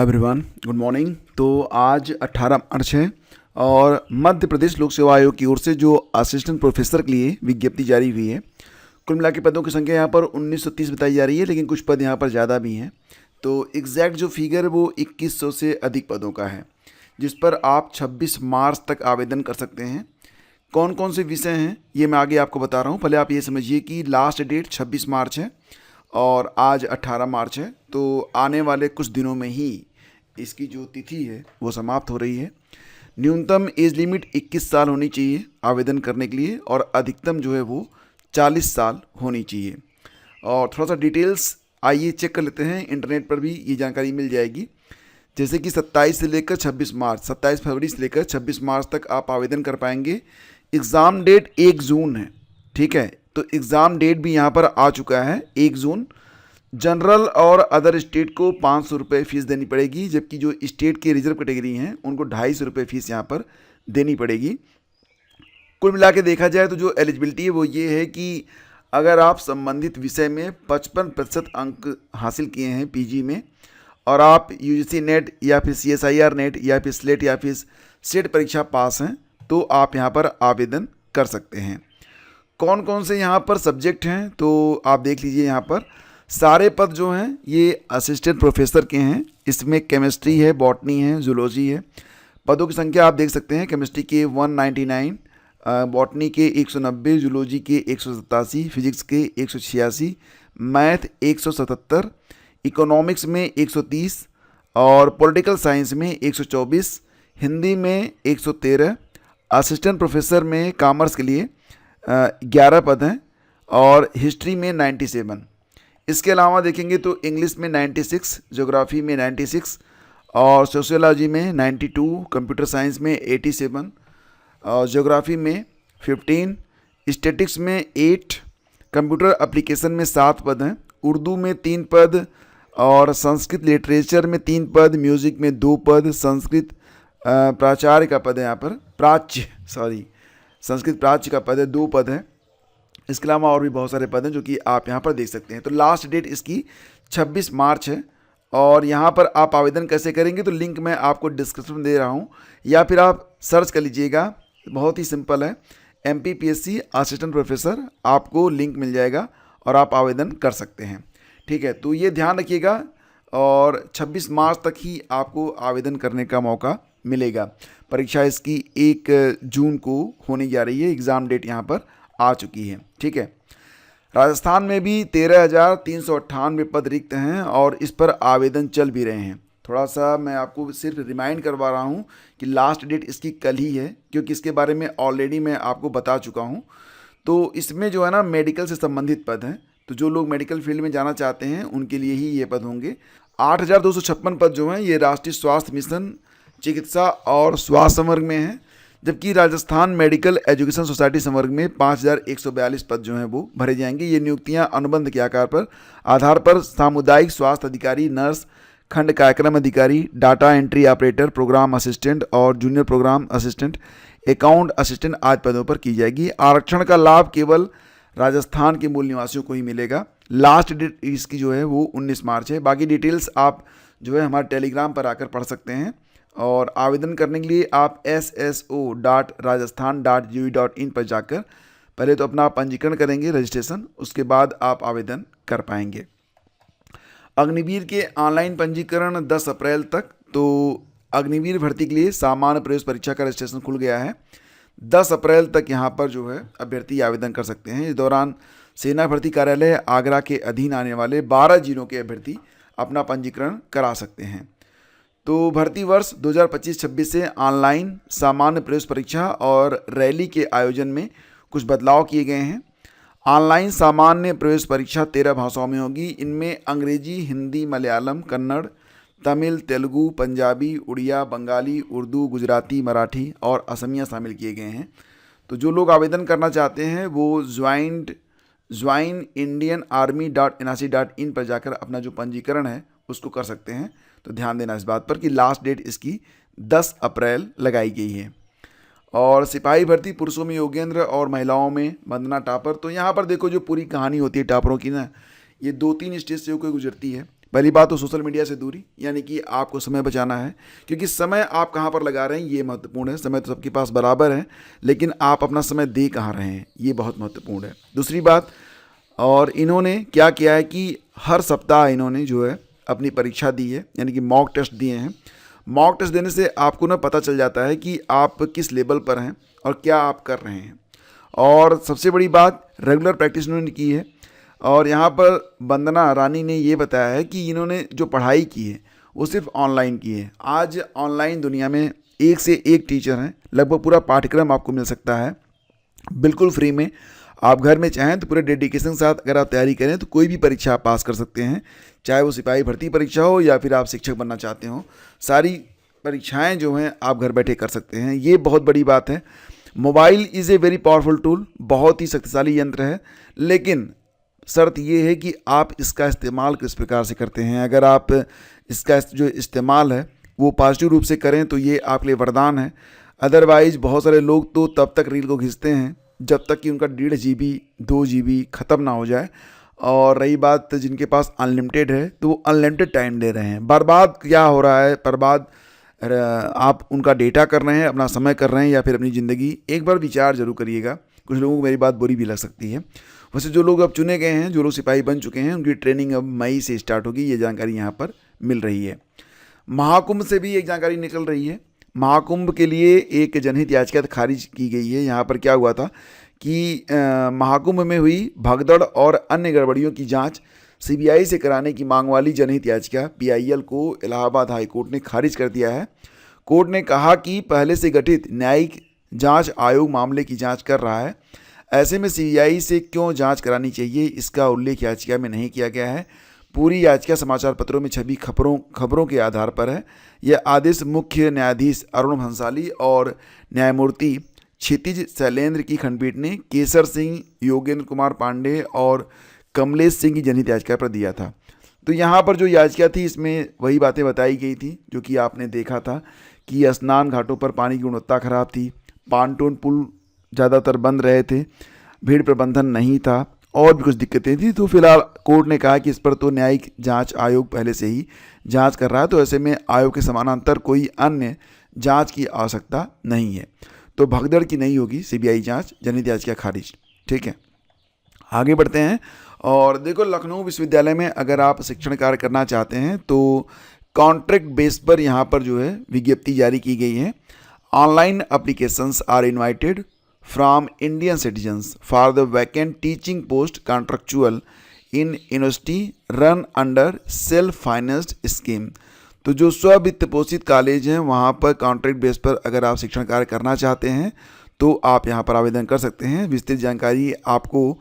Hi everyone, good morning. तो आज 18 मार्च है और मध्य प्रदेश लोक सेवा आयोग की ओर से जो असिस्टेंट प्रोफेसर के लिए विज्ञप्ति जारी हुई है, कुल मिला के पदों की संख्या यहाँ पर 1930 बताई जा रही है, लेकिन कुछ पद यहाँ पर ज़्यादा भी हैं। तो एग्जैक्ट जो फिगर है वो 2100 से अधिक पदों का है, जिस पर आप 26 मार्च तक आवेदन कर सकते हैं। कौन कौन से विषय हैं ये मैं आगे आपको बता रहा हूँ। पहले आप ये समझिए कि लास्ट डेट 26 मार्च है और आज 18 मार्च है, तो आने वाले कुछ दिनों में ही इसकी जो तिथि है वो समाप्त हो रही है। न्यूनतम एज लिमिट 21 साल होनी चाहिए आवेदन करने के लिए और अधिकतम जो है वो 40 साल होनी चाहिए। और थोड़ा सा डिटेल्स आइए चेक कर लेते हैं, इंटरनेट पर भी ये जानकारी मिल जाएगी। जैसे कि 27 से लेकर 26 मार्च, 27 फरवरी से लेकर 26 मार्च तक आप आवेदन कर पाएंगे। एग्ज़ाम डेट 1 जून है, ठीक है। तो एग्ज़ाम डेट भी यहाँ पर आ चुका है 1 जून। जनरल और अदर स्टेट को 500 रुपये फ़ीस देनी पड़ेगी, जबकि जो स्टेट की रिजर्व कैटेगरी हैं उनको 250 रुपये फ़ीस यहाँ पर देनी पड़ेगी। कुल मिला के देखा जाए तो जो एलिजिबिलिटी है वो ये है कि अगर आप संबंधित विषय में 55% अंक हासिल किए हैं पीजी में और आप यूजीसी नेट या फिर सीएसआईआर नेट या फिर स्लेट या फिर सेट परीक्षा पास हैं तो आप यहाँ पर आवेदन कर सकते हैं। कौन कौन से यहाँ पर सब्जेक्ट हैं तो आप देख लीजिए। यहाँ पर सारे पद जो हैं ये असिस्टेंट प्रोफेसर के हैं। इसमें केमिस्ट्री है, बॉटनी है, जूलॉजी है। पदों की संख्या आप देख सकते हैं, केमिस्ट्री के 199, बॉटनी के 190, जूलॉजी के 187, फिजिक्स के 186, मैथ 177, इकोनॉमिक्स में 130 और पॉलिटिकल साइंस में 124, हिंदी में 113। असिस्टेंट प्रोफेसर में कॉमर्स के लिए 11 पद हैं और हिस्ट्री में 97। इसके अलावा देखेंगे तो इंग्लिश में 96, ज्योग्राफी में 96 और सोशियोलॉजी में 92, कंप्यूटर साइंस में 87 और ज्योग्राफी में 15, स्टैटिक्स में 8, कंप्यूटर एप्लीकेशन में 7 पद हैं, उर्दू में 3 पद और संस्कृत लिटरेचर में 3 पद, म्यूज़िक में 2 पद, संस्कृत प्राचार्य का पद है यहाँ पर, संस्कृत प्राच्य का पद है, 2 पद हैं। इसके अलावा और भी बहुत सारे पद हैं जो कि आप यहाँ पर देख सकते हैं। तो लास्ट डेट इसकी 26 मार्च है और यहाँ पर आप आवेदन कैसे करेंगे तो लिंक मैं आपको डिस्क्रिप्शन में दे रहा हूँ या फिर आप सर्च कर लीजिएगा, बहुत ही सिंपल है, MPPSC असिस्टेंट प्रोफेसर, आपको लिंक मिल जाएगा और आप आवेदन कर सकते हैं। ठीक है, तो ये ध्यान रखिएगा और 26 मार्च तक ही आपको आवेदन करने का मौका मिलेगा। परीक्षा इसकी 1 जून को होने जा रही है, एग्ज़ाम डेट यहाँ पर आ चुकी है। ठीक है, राजस्थान में भी 13,398 पद रिक्त हैं और इस पर आवेदन चल भी रहे हैं। थोड़ा सा मैं आपको सिर्फ रिमाइंड करवा रहा हूँ कि लास्ट डेट इसकी कल ही है, क्योंकि इसके बारे में ऑलरेडी मैं आपको बता चुका हूँ। तो इसमें जो है ना मेडिकल से संबंधित पद हैं, तो जो लोग मेडिकल फील्ड में जाना चाहते हैं उनके लिए ही ये पद होंगे। 8,256 पद जो हैं ये राष्ट्रीय स्वास्थ्य मिशन, चिकित्सा और स्वास्थ्य संवर्ग में हैं, जबकि राजस्थान मेडिकल एजुकेशन सोसाइटी संवर्ग में 5,142 पद जो हैं वो भरे जाएंगे। ये नियुक्तियां अनुबंध के आधार पर सामुदायिक स्वास्थ्य अधिकारी, नर्स, खंड कार्यक्रम अधिकारी, data entry operator, programme assistant और junior programme assistant, account assistant आदि पदों पर की जाएगी। आरक्षण का लाभ केवल राजस्थान के मूल निवासियों को ही मिलेगा। लास्ट डेट इसकी जो है वो 19 मार्च है। बाकी डिटेल्स आप जो है हमारे टेलीग्राम पर आकर पढ़ सकते हैं और आवेदन करने के लिए आप sso.rajasthan.gov.in पर जाकर पहले तो अपना पंजीकरण करेंगे, रजिस्ट्रेशन, उसके बाद आप आवेदन कर पाएंगे। अग्निवीर के ऑनलाइन पंजीकरण 10 अप्रैल तक, तो अग्निवीर भर्ती के लिए सामान्य प्रवेश परीक्षा का रजिस्ट्रेशन खुल गया है। 10 अप्रैल तक यहाँ पर जो है अभ्यर्थी आवेदन कर सकते हैं। इस दौरान सेना भर्ती कार्यालय आगरा के अधीन आने वाले 12 जिलों के अभ्यर्थी अपना पंजीकरण करा सकते हैं। तो भर्ती वर्ष 2025-26 से ऑनलाइन सामान्य प्रवेश परीक्षा और रैली के आयोजन में कुछ बदलाव किए गए हैं। ऑनलाइन सामान्य प्रवेश परीक्षा 13 भाषाओं में होगी। इनमें अंग्रेजी, हिंदी, मलयालम, कन्नड़, तमिल, तेलुगु, पंजाबी, उड़िया, बंगाली, उर्दू, गुजराती, मराठी और असमिया शामिल किए गए हैं। तो जो लोग आवेदन करना चाहते हैं वो joinIndianArmy.NIC.in पर जाकर अपना जो पंजीकरण है उसको कर सकते हैं। तो ध्यान देना इस बात पर कि लास्ट डेट इसकी 10 अप्रैल लगाई गई है। और सिपाही भर्ती, पुरुषों में योगेंद्र और महिलाओं में वंदना टापर। तो यहाँ पर देखो जो पूरी कहानी होती है टापरों की ना, ये 2-3 स्टेज से होकर गुजरती है। पहली बात तो सोशल मीडिया से दूरी, यानी कि आपको समय बचाना है, क्योंकि समय आप कहाँ पर लगा रहे हैं ये महत्वपूर्ण है। समय तो सबके पास बराबर है, लेकिन आप अपना समय दे कहाँ रहे हैं ये बहुत महत्वपूर्ण है। दूसरी बात, और इन्होंने क्या किया है कि हर सप्ताह इन्होंने जो है अपनी परीक्षा दी है, यानी कि मॉक टेस्ट दिए हैं। मॉक टेस्ट देने से आपको ना पता चल जाता है कि आप किस लेवल पर हैं और क्या आप कर रहे हैं। और सबसे बड़ी बात, रेगुलर प्रैक्टिस इन्होंने की है। और यहाँ पर वंदना रानी ने ये बताया है कि इन्होंने जो पढ़ाई की है वो सिर्फ ऑनलाइन की है। आज ऑनलाइन दुनिया में एक से एक टीचर हैं, लगभग पूरा पाठ्यक्रम आपको मिल सकता है बिल्कुल फ्री में। आप घर में चाहें तो पूरे डेडिकेशन के साथ अगर आप तैयारी करें तो कोई भी परीक्षा आप पास कर सकते हैं, चाहे वो सिपाही भर्ती परीक्षा हो या फिर आप शिक्षक बनना चाहते हो। सारी परीक्षाएं जो हैं आप घर बैठे कर सकते हैं, ये बहुत बड़ी बात है। Mobile is a very powerful tool, बहुत ही शक्तिशाली यंत्र है, लेकिन शर्त ये है कि आप इसका इस्तेमाल किस प्रकार से करते हैं। अगर आप इसका जो इस्तेमाल है वो पॉजिटिव रूप से करें तो ये आपके लिए वरदान है। अदरवाइज़ बहुत सारे लोग तो तब तक रील को खींचते हैं जब तक कि उनका 1.5 GB 2 GB ख़त्म ना हो जाए। और रही बात जिनके पास अनलिमिटेड है तो वो अनलिमिटेड टाइम ले रहे हैं। बर्बाद क्या हो रहा है, बर्बाद आप उनका डेटा कर रहे हैं, अपना समय कर रहे हैं या फिर अपनी ज़िंदगी। एक बार विचार जरूर करिएगा। कुछ लोगों को मेरी बात बुरी भी लग सकती है। वैसे जो लोग अब चुने गए हैं, जो लोग सिपाही बन चुके हैं, उनकी ट्रेनिंग अब मई से स्टार्ट होगी, ये जानकारी यहाँ पर मिल रही है। महाकुंभ से भी एक जानकारी निकल रही है। महाकुंभ के लिए एक जनहित याचिका खारिज की गई है। यहाँ पर क्या हुआ था कि महाकुंभ में हुई भगदड़ और अन्य गड़बड़ियों की जांच सीबीआई से कराने की मांग वाली जनहित याचिका पीआईएल को इलाहाबाद हाई कोर्ट ने खारिज कर दिया है। कोर्ट ने कहा कि पहले से गठित न्यायिक जांच आयोग मामले की जांच कर रहा है। ऐसे में सीबीआई से क्यों जांच करानी चाहिए, इसका उल्लेख याचिका में नहीं किया गया है। पूरी याचिका समाचार पत्रों में छपी खबरों के आधार पर है। यह आदेश मुख्य न्यायाधीश अरुण भंसाली और न्यायमूर्ति क्षितिज शैलेंद्र की खंडपीठ ने केसर सिंह, योगेंद्र कुमार पांडे और कमलेश सिंह की जनहित याचिका पर दिया था। तो यहाँ पर जो याचिका थी इसमें वही बातें बताई गई थी जो कि आपने देखा था कि स्नान घाटों पर पानी की गुणवत्ता खराब थी, पानटून पुल ज़्यादातर बंद रहे थे, भीड़ प्रबंधन नहीं था और भी कुछ दिक्कतें थी। तो फिलहाल कोर्ट ने कहा कि इस पर तो न्यायिक जांच आयोग पहले से ही जांच कर रहा है, तो ऐसे में आयोग के समानांतर कोई अन्य जांच की आवश्यकता नहीं है। तो भगदड़ की नहीं होगी सीबीआई जांच, जनहित याचिका खारिज। ठीक है, आगे बढ़ते हैं। और देखो, लखनऊ विश्वविद्यालय में अगर आप शिक्षण कार्य करना चाहते हैं तो कॉन्ट्रैक्ट बेस पर यहाँ पर जो है विज्ञप्ति जारी की गई है। Online applications are invited from Indian citizens for the vacant teaching post contractual in university run under self financed scheme. तो जो स्व-वित्त पोषित कॉलेज हैं वहाँ पर कॉन्ट्रैक्ट बेस पर अगर आप शिक्षण कार्य करना चाहते हैं तो आप यहाँ पर आवेदन कर सकते हैं। विस्तृत जानकारी आपको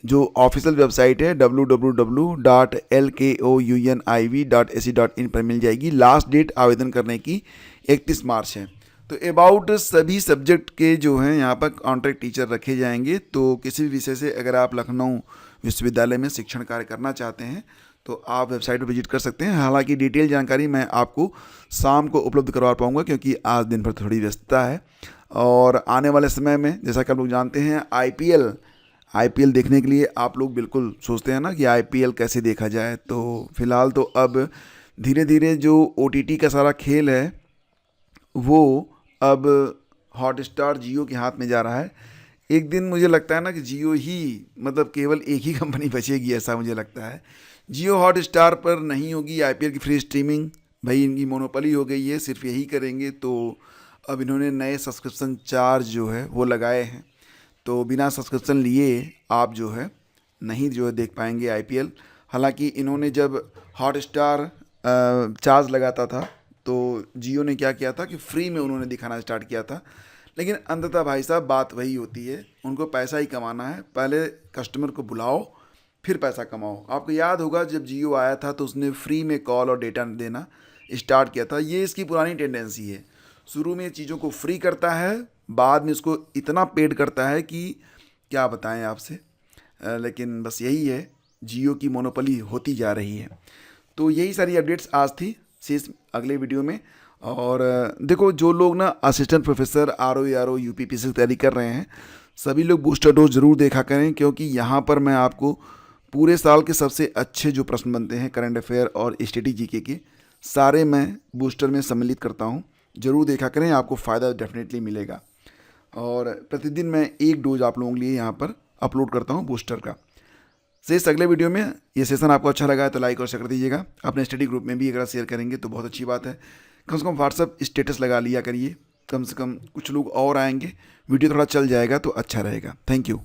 जो ऑफिशियल वेबसाइट है www.lkouniv.ac.in पर मिल जाएगी। लास्ट डेट आवेदन करने की 31 मार्च है। तो अबाउट सभी सब्जेक्ट के जो हैं यहाँ पर कॉन्ट्रैक्ट टीचर रखे जाएंगे। तो किसी भी विषय से अगर आप लखनऊ विश्वविद्यालय में शिक्षण कार्य करना चाहते हैं तो आप वेबसाइट पर विजिट कर सकते हैं। हालांकि डिटेल जानकारी मैं आपको शाम को उपलब्ध करवा पाऊँगा क्योंकि आज दिन भर थोड़ी व्यस्तता है। और आने वाले समय में जैसा कि आप लोग जानते हैं आईपीएल देखने के लिए आप लोग बिल्कुल सोचते हैं ना कि आईपीएल कैसे देखा जाए। तो फिलहाल तो अब धीरे धीरे जो ओटीटी का सारा खेल है वो अब हॉटस्टार जियो के हाथ में जा रहा है। एक दिन मुझे लगता है ना कि जियो ही मतलब केवल एक ही कंपनी बचेगी, ऐसा मुझे लगता है। जियो हॉटस्टार पर नहीं होगी आईपीएल की फ्री स्ट्रीमिंग, भाई इनकी मोनोपोली हो गई है, सिर्फ यही करेंगे। तो अब इन्होंने नए सब्सक्रिप्शन चार्ज जो है वो लगाए हैं, तो बिना सब्सक्रिप्शन लिए आप जो है नहीं जो है देख पाएंगे आईपीएल। हालांकि इन्होंने जब हॉटस्टार चार्ज लगाता था तो जियो ने क्या किया था कि फ्री में उन्होंने दिखाना स्टार्ट किया था। लेकिन अंततः भाई साहब बात वही होती है, उनको पैसा ही कमाना है। पहले कस्टमर को बुलाओ फिर पैसा कमाओ। आपको याद होगा जब जियो आया था तो उसने फ्री में कॉल और डेटा देना स्टार्ट किया था। ये इसकी पुरानी टेंडेंसी है, शुरू में चीज़ों को फ्री करता है, बाद में उसको इतना पेड करता है कि क्या बताएं आपसे। लेकिन बस यही है, जियो की मोनोपोली होती जा रही है। तो यही सारी अपडेट्स आज थी, शेष अगले वीडियो में। और देखो, जो लोग ना असिस्टेंट प्रोफेसर आरओ यूपीपीएससी की तैयारी कर रहे हैं, सभी लोग बूस्टर डोज ज़रूर देखा करें क्योंकि यहाँ पर मैं आपको पूरे साल के सबसे अच्छे जो प्रश्न बनते हैं करंट अफेयर और स्टडी जीके के, सारे मैं बूस्टर में सम्मिलित करता हूँ। ज़रूर देखा करें, आपको फ़ायदा डेफिनेटली मिलेगा। और प्रतिदिन मैं एक डोज आप लोगों के लिए यहाँ पर अपलोड करता हूँ बूस्टर का। से इस अगले वीडियो में ये सेशन आपको अच्छा लगा है तो लाइक और शेयर कर दीजिएगा। अपने स्टडी ग्रुप में भी अगर शेयर करेंगे तो बहुत अच्छी बात है। कम से कम व्हाट्सअप स्टेटस लगा लिया करिए, कम से कम कुछ लोग और आएंगे, वीडियो थोड़ा चल जाएगा तो अच्छा रहेगा। Thank you.